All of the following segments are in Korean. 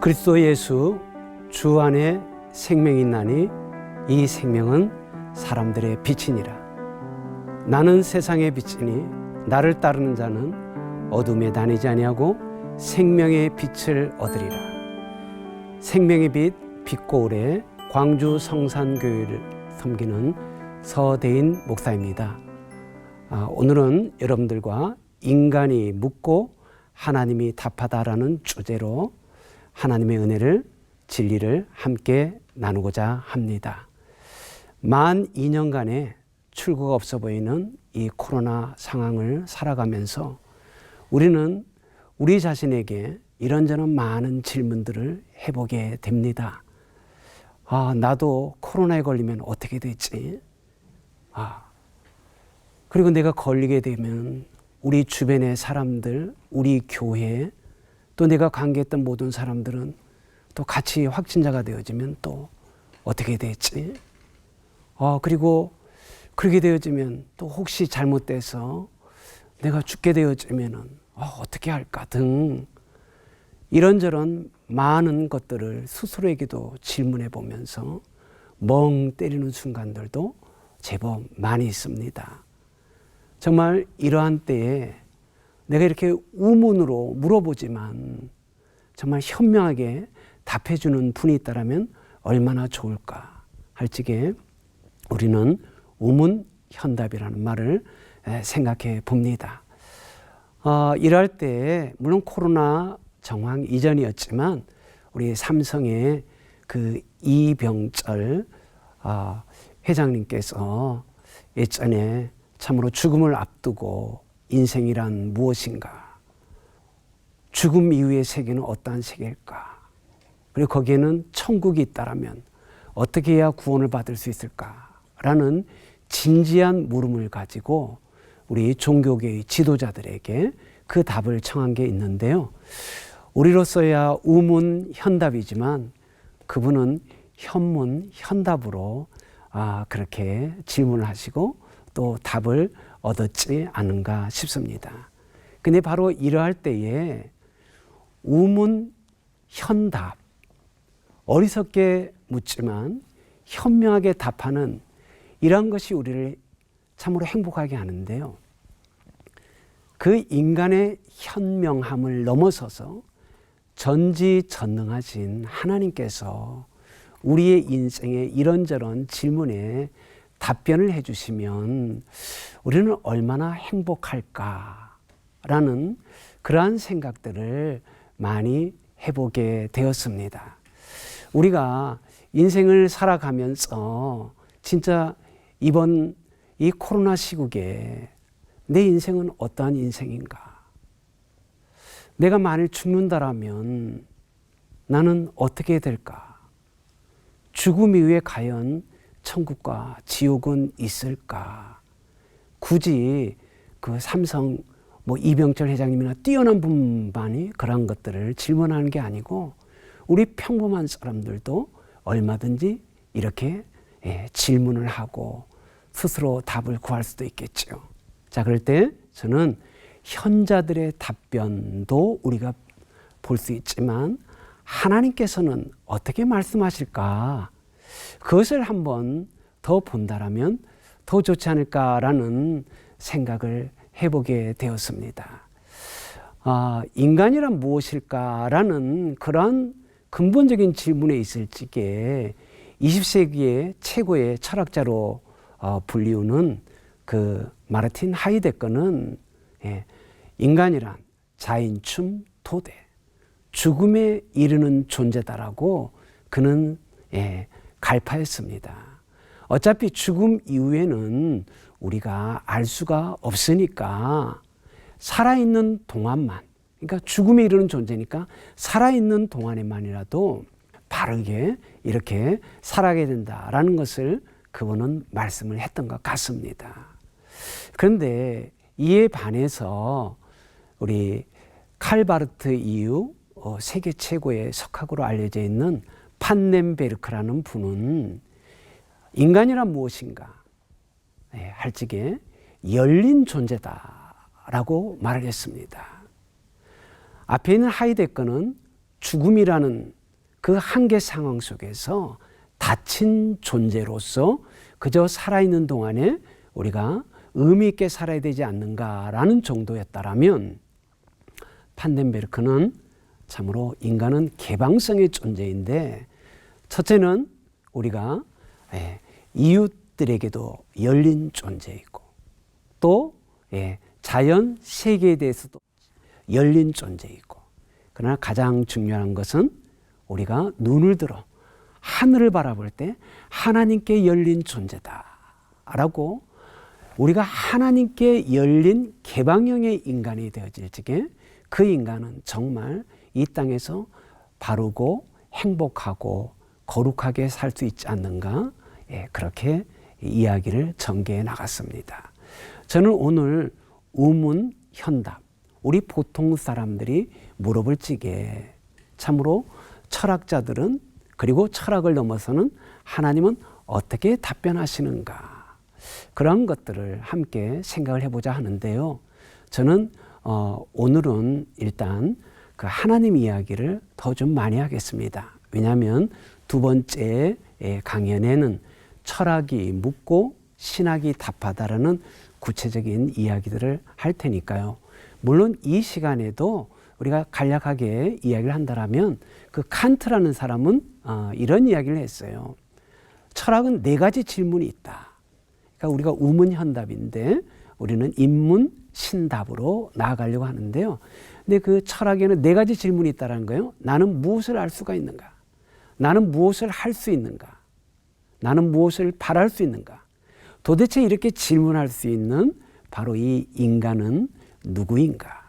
그리스도 예수 주 안에 생명이 있나니 이 생명은 사람들의 빛이니라. 나는 세상의 빛이니 나를 따르는 자는 어둠에 다니지 아니하고 생명의 빛을 얻으리라. 생명의 빛 빛고울의 광주 성산교회를 섬기는 서대인 목사입니다. 오늘은 여러분들과 인간이 묻고 하나님이 답하다라는 주제로 하나님의 은혜를, 진리를 함께 나누고자 합니다. 만 2년간의 출구가 없어 보이는 이 코로나 상황을 살아가면서 우리는 우리 자신에게 이런저런 많은 질문들을 해보게 됩니다. 나도 코로나에 걸리면 어떻게 되지? 그리고 내가 걸리게 되면 우리 주변의 사람들, 우리 교회, 또 내가 관계했던 모든 사람들은 또 같이 확진자가 되어지면 또 어떻게 되지? 그리고 그렇게 되어지면 또 혹시 잘못돼서 내가 죽게 되어지면은 어떻게 할까 등 이런저런 많은 것들을 스스로에게도 질문해 보면서 멍 때리는 순간들도 제법 많이 있습니다. 정말 이러한 때에 내가 이렇게 우문으로 물어보지만 정말 현명하게 답해주는 분이 있다면 얼마나 좋을까 할 적에 우리는 우문현답이라는 말을 생각해 봅니다. 이럴 때 물론 코로나 정황 이전이었지만 우리 삼성의 그 이병철 회장님께서 예전에 참으로 죽음을 앞두고 인생이란 무엇인가? 죽음 이후의 세계는 어떠한 세계일까? 그리고 거기에는 천국이 있다라면 어떻게 해야 구원을 받을 수 있을까? 라는 진지한 물음을 가지고 우리 종교계의 지도자들에게 그 답을 청한 게 있는데요. 우리로서야 우문현답이지만 그분은 현문현답으로 그렇게 질문을 하시고 또 답을 얻었지 않은가 싶습니다. 근데 바로 이러할 때에 우문현답, 어리석게 묻지만 현명하게 답하는 이러한 것이 우리를 참으로 행복하게 하는데요. 그 인간의 현명함을 넘어서서 전지전능하신 하나님께서 우리의 인생의 이런저런 질문에 답변을 해주시면 우리는 얼마나 행복할까라는 그러한 생각들을 많이 해보게 되었습니다. 우리가 인생을 살아가면서 진짜 이번 이 코로나 시국에 내 인생은 어떠한 인생인가? 내가 만일 죽는다라면 나는 어떻게 될까? 죽음 이후에 과연 천국과 지옥은 있을까? 굳이 그 삼성 이병철 회장님이나 뛰어난 분만이 그런 것들을 질문하는 게 아니고 우리 평범한 사람들도 얼마든지 이렇게 질문을 하고 스스로 답을 구할 수도 있겠죠. 자, 그럴 때 저는 현자들의 답변도 우리가 볼 수 있지만 하나님께서는 어떻게 말씀하실까? 그것을 한번 더 본다라면 더 좋지 않을까라는 생각을 해보게 되었습니다. 인간이란 무엇일까라는 그런 근본적인 질문에 있을 적에 20세기의 최고의 철학자로 불리우는 그 마르틴 하이데거는 인간이란 자인춤 도대, 죽음에 이르는 존재다라고 그는 갈파했습니다. 어차피 죽음 이후에는 우리가 알 수가 없으니까 살아있는 동안만, 그러니까 죽음에 이르는 존재니까 살아있는 동안에만이라도 바르게 이렇게 살아가야 된다라는 것을 그분은 말씀을 했던 것 같습니다. 그런데 이에 반해서 우리 칼바르트 이후 세계 최고의 석학으로 알려져 있는 판넨베르크라는 분은 인간이란 무엇인가 할 적에 열린 존재다라고 말을 했습니다. 앞에 있는 하이데거는 죽음이라는 그 한계 상황 속에서 닫힌 존재로서 그저 살아있는 동안에 우리가 의미 있게 살아야 되지 않는가라는 정도였다라면, 판덴베르크는 참으로 인간은 개방성의 존재인데, 첫째는 우리가 이웃들에게도 열린 존재이고, 또 자연 세계에 대해서도 열린 존재이고, 그러나 가장 중요한 것은 우리가 눈을 들어 하늘을 바라볼 때 하나님께 열린 존재다라고, 우리가 하나님께 열린 개방형의 인간이 되어질 적에 그 인간은 정말 이 땅에서 바르고 행복하고 거룩하게 살 수 있지 않는가, 그렇게 이야기를 전개해 나갔습니다. 저는 오늘 우문 현답, 우리 보통 사람들이 물어볼 적에 참으로 철학자들은, 그리고 철학을 넘어서는 하나님은 어떻게 답변하시는가, 그런 것들을 함께 생각을 해보자 하는데요. 저는 오늘은 일단 그 하나님 이야기를 더 좀 많이 하겠습니다. 왜냐하면 두 번째 강연에는 철학이 묻고 신학이 답하다라는 구체적인 이야기들을 할 테니까요. 물론 이 시간에도 우리가 간략하게 이야기를 한다라면, 그 칸트라는 사람은 이런 이야기를 했어요. 철학은 4가지 질문이 있다. 그러니까 우리가 우문현답인데 우리는 인문신답으로 나아가려고 하는데요. 근데 그 철학에는 4가지 질문이 있다는 거예요. 나는 무엇을 알 수가 있는가? 나는 무엇을 할 수 있는가? 나는 무엇을 바랄 수 있는가? 도대체 이렇게 질문할 수 있는 바로 이 인간은 누구인가?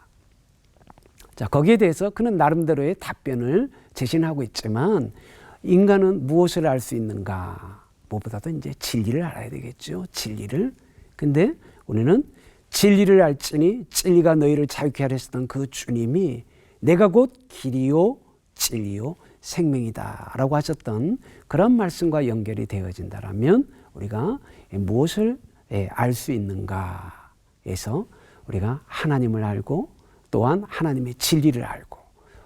자, 거기에 대해서 그는 나름대로의 답변을 제시하고 있지만, 인간은 무엇을 알 수 있는가? 무엇보다도 이제 진리를 알아야 되겠죠. 진리를. 근데 우리는 진리를 알지니 진리가 너희를 자유케 하려 하셨던 그 주님이 내가 곧 길이요 진리요 생명이다 라고 하셨던 그런 말씀과 연결이 되어진다면, 우리가 무엇을 알 수 있는가에서 우리가 하나님을 알고 또한 하나님의 진리를 알고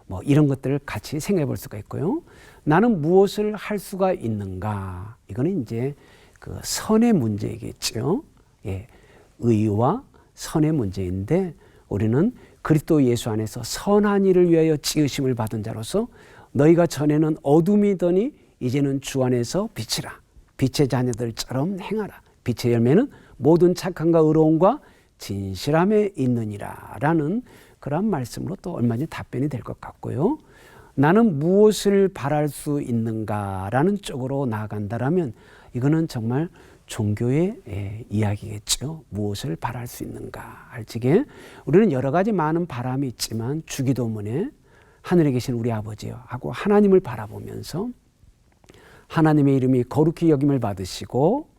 뭐 이런 것들을 같이 생각해 볼 수가 있고요. 나는 무엇을 할 수가 있는가? 이거는 이제 그 선의 문제이겠죠. 의와 선의 문제인데, 우리는 그리스도 예수 안에서 선한 일을 위하여 지으심을 받은 자로서 너희가 전에는 어둠이더니 이제는 주 안에서 빛이라. 빛의 자녀들처럼 행하라. 빛의 열매는 모든 착함과 의로움과 진실함에 있느니라 라는 그런 말씀으로 또 얼마 전에 답변이 될 것 같고요. 나는 무엇을 바랄 수 있는가라는 쪽으로 나아간다라면, 이거는 정말 종교의 이야기겠죠. 무엇을 바랄 수 있는가 할 적에 우리는 여러 가지 많은 바람이 있지만, 주기도문에 하늘에 계신 우리 아버지여 하고 하나님을 바라보면서 하나님의 이름이 거룩히 여김을 받으시고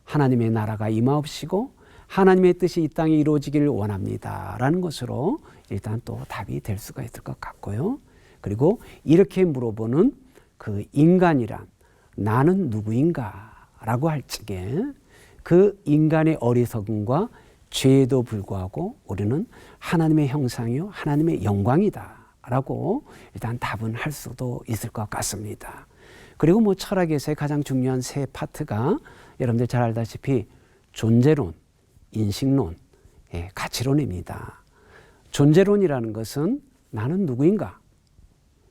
하나님의 나라가 임하옵시고 하나님의 뜻이 이 땅에 이루어지기를 원합니다 라는 것으로 일단 또 답이 될 수가 있을 것 같고요. 그리고 이렇게 물어보는 그 인간이란 나는 누구인가 라고 할 적에 그 인간의 어리석음과 죄에도 불구하고 우리는 하나님의 형상이요 하나님의 영광이다 라고 일단 답은 할 수도 있을 것 같습니다. 그리고 뭐 철학에서의 가장 중요한 세 파트가 여러분들 잘 알다시피 존재론, 인식론, 가치론입니다. 존재론이라는 것은 나는 누구인가?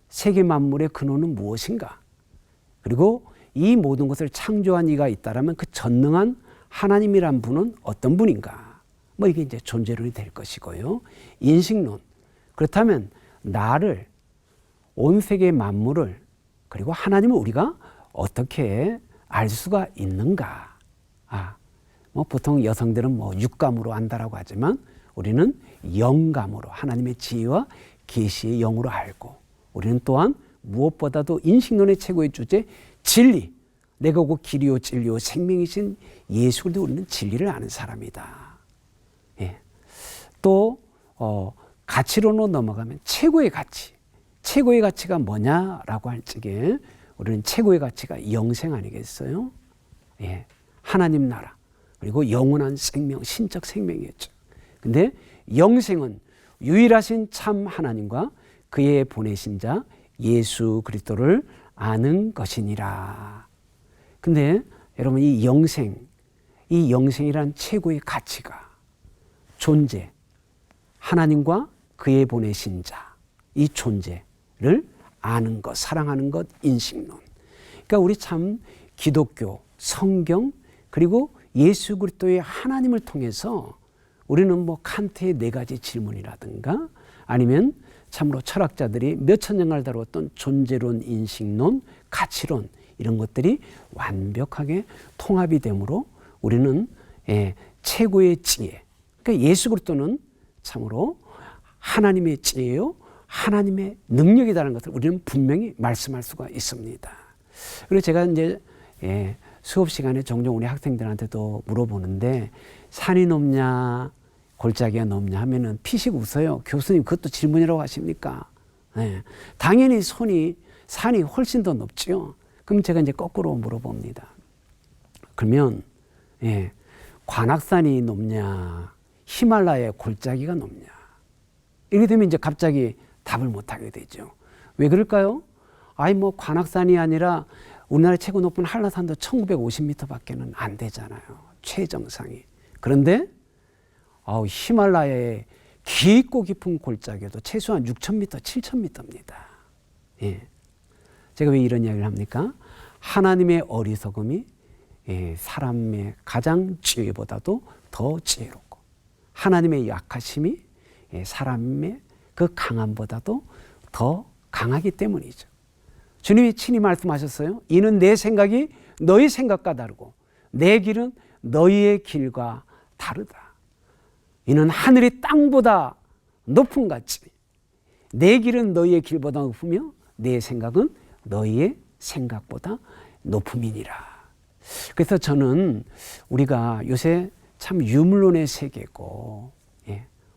세계 만물의 근원은 무엇인가? 그리고 이 모든 것을 창조한 이가 있다라면 그 전능한 하나님이란 분은 어떤 분인가? 뭐 이게 이제 존재론이 될 것이고요. 인식론. 그렇다면 나를, 온 세계 만물을, 그리고 하나님을 우리가 어떻게 알 수가 있는가? 뭐 보통 여성들은 뭐 육감으로 안다라고 하지만 우리는 영감으로 하나님의 지혜와 계시의 영으로 알고, 우리는 또한 무엇보다도 인식론의 최고의 주제 진리, 내가 곧 길이요 진리요 생명이신 예수 그리스도, 우리는 진리를 아는 사람이다. 또 가치론으로 넘어가면 최고의 가치, 최고의 가치가 뭐냐라고 할 적에 우리는 최고의 가치가 영생 아니겠어요? 하나님 나라, 그리고 영원한 생명, 신적 생명이었죠. 근데 영생은 유일하신 참 하나님과 그의 보내신 자 예수 그리스도를 아는 것이니라. 근데 여러분 이 영생이란 최고의 가치가 존재, 하나님과 그의 보내신 자, 이 존재를 아는 것, 사랑하는 것, 인식론. 그러니까 우리 참 기독교, 성경, 그리고 예수 그리스도의 하나님을 통해서 우리는 뭐 칸트의 4가지 질문이라든가 아니면 참으로 철학자들이 몇천 년을 다루었던 존재론, 인식론, 가치론 이런 것들이 완벽하게 통합이 되므로 우리는 최고의 지혜, 그러니까 예수 그리스도는 참으로 하나님의 지혜요, 하나님의 능력이라는 것을 우리는 분명히 말씀할 수가 있습니다. 그리고 제가 이제 수업 시간에 종종 우리 학생들한테도 물어보는데 산이 높냐 골짜기가 높냐 하면은 피식 웃어요. 교수님 그것도 질문이라고 하십니까? 당연히 산이 훨씬 더 높죠. 그럼 제가 이제 거꾸로 물어봅니다. 그러면 관악산이 높냐 히말라야 골짜기가 높냐 이렇게 되면 이제 갑자기 답을 못하게 되죠. 왜 그럴까요? 뭐 관악산이 아니라 우리나라 최고 높은 한라산도 1950m밖에는 안 되잖아요. 최정상이. 그런데 히말라야의 깊고 깊은 골짜기도 최소한 6,000m, 7,000m입니다. 제가 왜 이런 이야기를 합니까? 하나님의 어리석음이 사람의 가장 지혜보다도 더 지혜롭고 하나님의 약하심이 사람의 그 강함보다도 더 강하기 때문이죠. 주님이 친히 말씀하셨어요. 이는 내 생각이 너희 생각과 다르고 내 길은 너희의 길과 다르다. 이는 하늘이 땅보다 높은 같이 내 길은 너희의 길보다 높으며 내 생각은 너희의 생각보다 높음이니라. 그래서 저는 우리가 요새 참 유물론의 세계고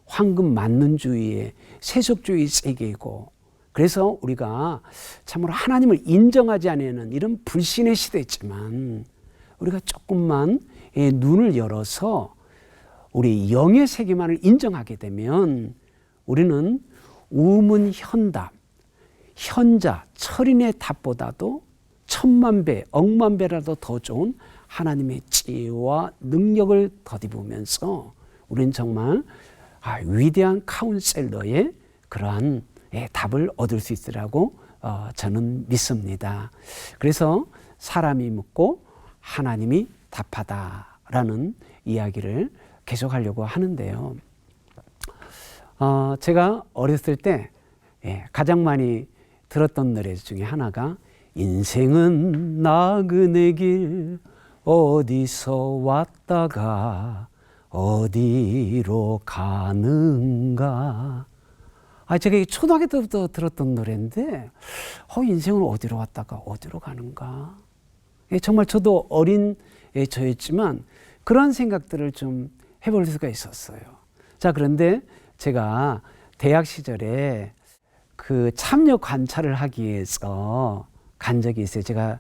황금 만능주의의 세속주의 세계이고 그래서 우리가 참으로 하나님을 인정하지 않는 이런 불신의 시대지만 우리가 조금만 눈을 열어서 우리 영의 세계만을 인정하게 되면 우리는 우문현답, 현자, 철인의 답보다도 10,000배, 억만 배라도 더 좋은 하나님의 지혜와 능력을 덧입으면서 우리는 정말 위대한 카운셀러의 그러한 답을 얻을 수 있으라고 저는 믿습니다. 그래서 사람이 묻고 하나님이 답하다라는 이야기를 계속하려고 하는데요. 제가 어렸을 때 가장 많이 들었던 노래 중에 하나가 인생은 나그네 길 어디서 왔다가 어디로 가는가. 제가 초등학교 때부터 들었던 노래인데 인생은 어디로 왔다가 어디로 가는가. 정말 저도 어린 저였지만 그런 생각들을 좀 해볼 수가 있었어요. 자, 그런데 제가 대학 시절에 그 참여 관찰을 하기 위해서 간 적이 있어요. 제가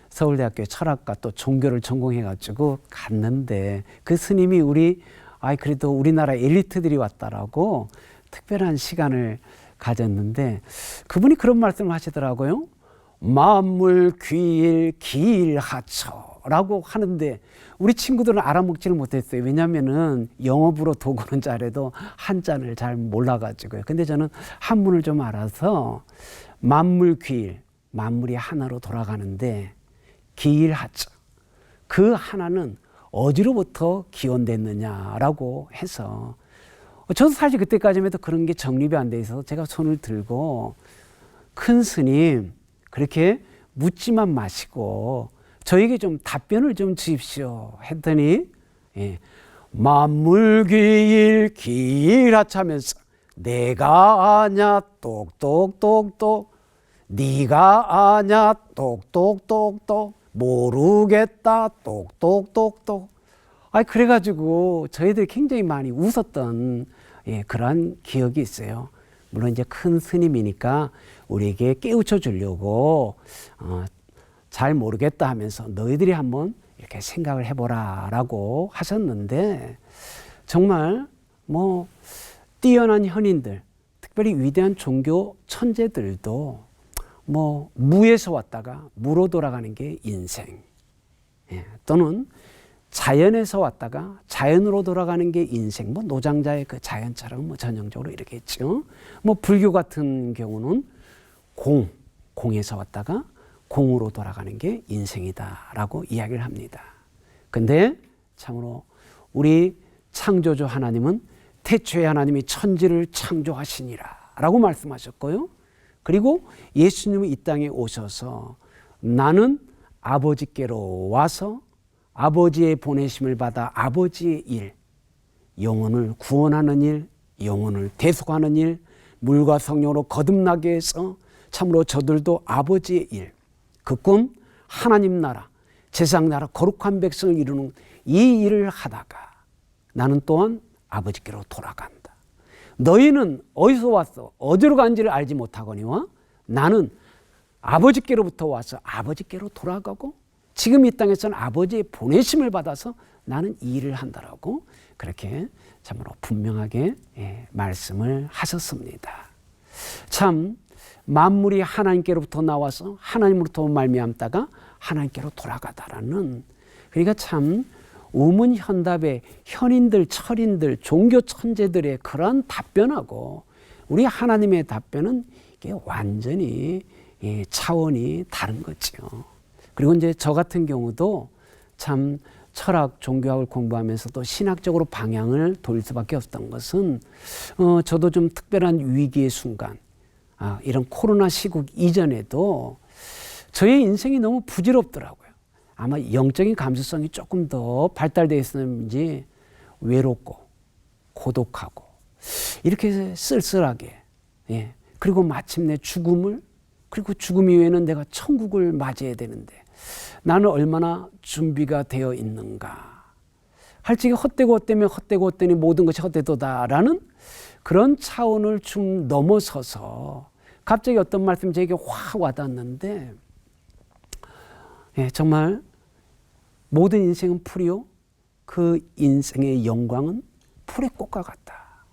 서울대학교 철학과 또 종교를 전공해가지고 갔는데 그 스님이 그래도 우리나라 엘리트들이 왔다라고 특별한 시간을 가졌는데 그분이 그런 말씀을 하시더라고요. 만물 귀일 기일하처라고 하는데 우리 친구들은 알아먹지를 못했어요. 왜냐하면은 영어부로 도구는 잘해도 한자를 잘 몰라가지고요. 근데 저는 한문을 좀 알아서 만물 귀일, 만물이 하나로 돌아가는데 기일하처, 그 하나는 어디로부터 기원됐느냐라고 해서 저도 사실 그때까지만 해도 그런 게 정립이 안 돼 있어서 제가 손을 들고 큰 스님 그렇게 묻지만 마시고 저에게 좀 답변을 좀 주십시오 했더니 만물귀일 기일하차면서 내가 아냐 똑똑똑똑 네가 아냐 똑똑똑똑 모르겠다 똑똑똑똑. 그래가지고 저희들이 굉장히 많이 웃었던 그러한 기억이 있어요. 물론 이제 큰 스님이니까 우리에게 깨우쳐 주려고 잘 모르겠다 하면서 너희들이 한번 이렇게 생각을 해보라 라고 하셨는데 정말 뛰어난 현인들, 특별히 위대한 종교 천재들도 뭐 무에서 왔다가 무로 돌아가는 게 인생, 또는 자연에서 왔다가 자연으로 돌아가는 게 인생. 뭐 노장자의 그 자연처럼 뭐 전형적으로 이렇게 했죠. 뭐 불교 같은 경우는 공에서 왔다가 공으로 돌아가는 게 인생이다라고 이야기를 합니다. 근데 참으로 우리 창조주 하나님은 태초에 하나님이 천지를 창조하시니라 라고 말씀하셨고요. 그리고 예수님은 이 땅에 오셔서 나는 아버지께로 와서 아버지의 보내심을 받아 아버지의 일, 영혼을 구원하는 일, 영혼을 대속하는 일, 물과 성령으로 거듭나게 해서 참으로 저들도 아버지의 일, 그 꿈 하나님 나라, 세상 나라 거룩한 백성을 이루는 이 일을 하다가 나는 또한 아버지께로 돌아간다. 너희는 어디서 왔어? 어디로 간지를 알지 못하거니와 나는 아버지께로부터 와서 아버지께로 돌아가고 지금 이 땅에서는 아버지의 보내심을 받아서 나는 이 일을 한다라고 그렇게 참으로 분명하게 말씀을 하셨습니다. 참 만물이 하나님께로부터 나와서 하나님으로부터 말미암다가 하나님께로 돌아가다라는, 그러니까 참 우문현답의 현인들, 철인들, 종교 천재들의 그러한 답변하고 우리 하나님의 답변은 이게 완전히 차원이 다른 거죠. 그리고 이제 저 같은 경우도 참 철학, 종교학을 공부하면서도 신학적으로 방향을 돌릴 수밖에 없었던 것은 저도 좀 특별한 위기의 순간, 이런 코로나 시국 이전에도 저의 인생이 너무 부질없더라고요. 아마 영적인 감수성이 조금 더 발달되어 있었는지 외롭고 고독하고 이렇게 쓸쓸하게, 그리고 마침내 죽음을, 그리고 죽음 이후에는 내가 천국을 맞이해야 되는데 나는 얼마나 준비가 되어 있는가. 할지기 헛되고 헛되면 헛되고 헛되니 모든 것이 헛되도다라는 그런 차원을 좀 넘어서서 갑자기 어떤 말씀이 제게 확 와닿았는데, 정말 모든 인생은 풀이요, 그 인생의 영광은 풀의 꽃과 같다.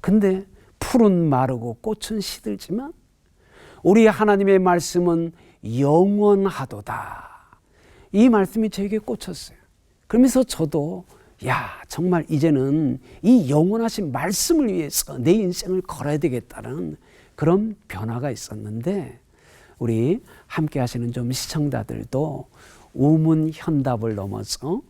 근데 풀은 마르고 꽃은 시들지만 우리 하나님의 말씀은 영원하도다. 이 말씀이 저에게 꽂혔어요. 그러면서 저도 정말 이제는 이 영원하신 말씀을 위해서 내 인생을 걸어야 되겠다는 그런 변화가 있었는데, 우리 함께 하시는 좀 시청자들도 우문현답을 넘어서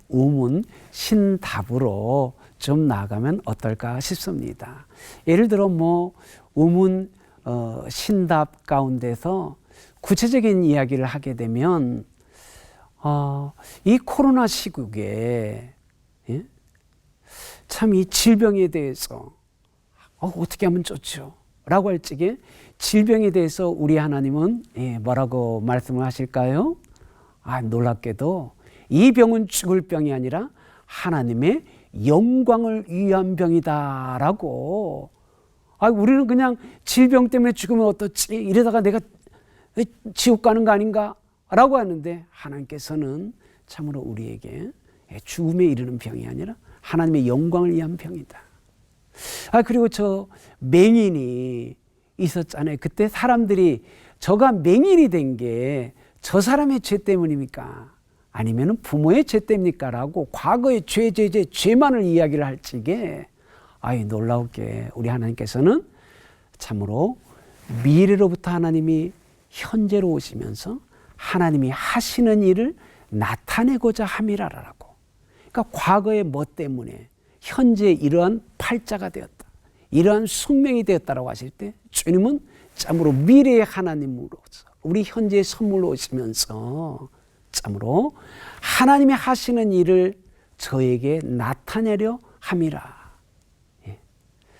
우문신답으로 좀 나아가면 어떨까 싶습니다. 예를 들어 뭐 우문신답 가운데서 구체적인 이야기를 하게 되면 이 코로나 시국에 참 이 질병에 대해서 어떻게 하면 좋죠? 라고 할 적에 질병에 대해서 우리 하나님은 뭐라고 말씀을 하실까요? 놀랍게도 이 병은 죽을 병이 아니라 하나님의 영광을 위한 병이다라고. 우리는 그냥 질병 때문에 죽으면 어떻지? 이러다가 내가 지옥 가는 거 아닌가? 라고 하는데 하나님께서는 참으로 우리에게 죽음에 이르는 병이 아니라 하나님의 영광을 위한 병이다. 그리고 저 맹인이 있었잖아요. 그때 사람들이 저가 맹인이 된 게 저 사람의 죄 때문입니까? 아니면 부모의 죄 때문입니까? 라고 과거의 죄만을 이야기를 할 적에 놀라우게 우리 하나님께서는 참으로 미래로부터 하나님이 현재로 오시면서 하나님이 하시는 일을 나타내고자 함이라라고. 그러니까 과거의 뭐 때문에 현재 이러한 팔자가 되었다, 이러한 숙명이 되었다라고 하실 때 주님은 참으로 미래의 하나님으로서 우리 현재의 선물로 오시면서 참으로 하나님이 하시는 일을 저에게 나타내려 함이라.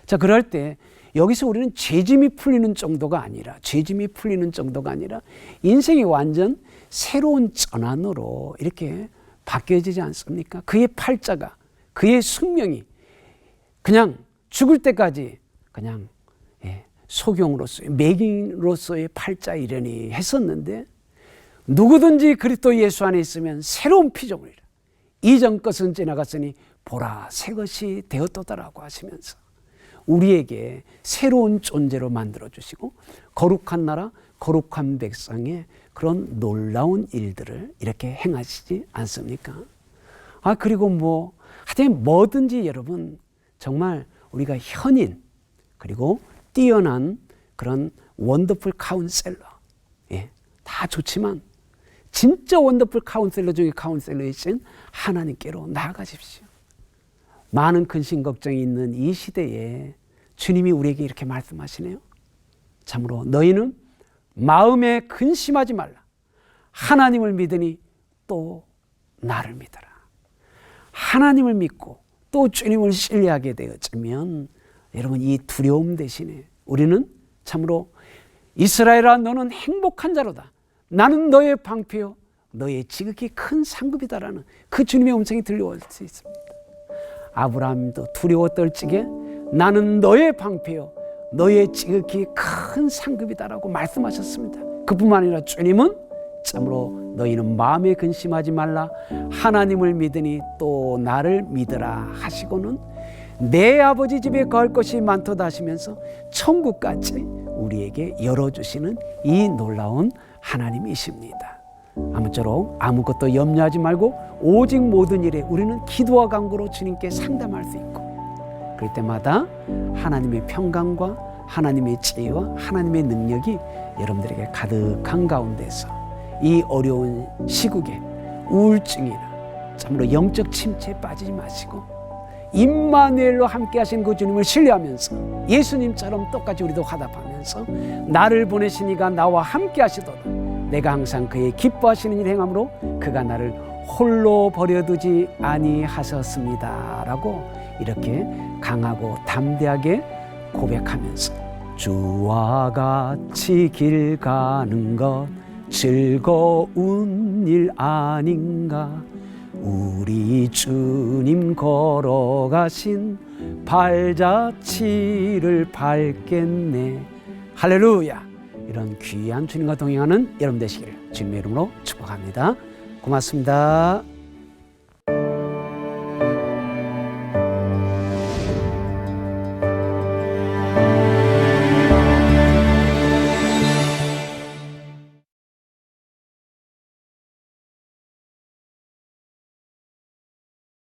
자, 그럴 때 여기서 우리는 죄짐이 풀리는 정도가 아니라 인생이 완전 새로운 전환으로 이렇게 바뀌어지지 않습니까? 그의 팔자가, 그의 숙명이 그냥 죽을 때까지 그냥 소경으로서의, 맹인으로서의 팔자 이르니 했었는데, 누구든지 그리스도 예수 안에 있으면 새로운 피조물이라. 이전 것은 지나갔으니 보라 새 것이 되었도다라고 하시면서 우리에게 새로운 존재로 만들어주시고 거룩한 나라, 거룩한 백성의 그런 놀라운 일들을 이렇게 행하시지 않습니까? 그리고 하여튼 뭐든지 여러분 정말 우리가 현인 그리고 뛰어난 그런 원더풀 카운셀러, 다 좋지만 진짜 원더풀 카운셀러 중에 카운셀러이신 하나님께로 나아가십시오. 많은 근심 걱정이 있는 이 시대에 주님이 우리에게 이렇게 말씀하시네요. 참으로 너희는 마음에 근심하지 말라. 하나님을 믿으니 또 나를 믿어라. 하나님을 믿고 또 주님을 신뢰하게 되어지면 여러분 이 두려움 대신에 우리는 참으로 이스라엘아 너는 행복한 자로다. 나는 너의 방패요 너의 지극히 큰 상급이다라는 그 주님의 음성이 들려올 수 있습니다. 아브라함도 두려워 떨찌게 나는 너의 방패요 너의 지극히 큰 상급이다라고 말씀하셨습니다. 그뿐만 아니라 주님은 참으로 너희는 마음에 근심하지 말라. 하나님을 믿으니 또 나를 믿으라 하시고는 내 아버지 집에 거할 것이 많도다 하시면서 천국까지 우리에게 열어주시는 이 놀라운 하나님이십니다. 아무쪼록 아무것도 염려하지 말고 오직 모든 일에 우리는 기도와 간구로 주님께 상담할 수 있고 그럴 때마다 하나님의 평강과 하나님의 지혜와 하나님의 능력이 여러분들에게 가득한 가운데서 이 어려운 시국에 우울증이나 참으로 영적 침체에 빠지지 마시고 임마누엘로 함께 하신 그 주님을 신뢰하면서 예수님처럼 똑같이 우리도 화답하면서 나를 보내신 이가 나와 함께 하시도다. 내가 항상 그의 기뻐하시는 일 행함으로 그가 나를 홀로 버려두지 아니하셨습니다 라고 이렇게 강하고 담대하게 고백하면서 주와 같이 길 가는 것 즐거운 일 아닌가 우리 주님 걸어가신 발자취를 밟겠네. 할렐루야. 이런 귀한 주님과 동행하는 여러분 되시기를 주님의 이름으로 축복합니다. 고맙습니다.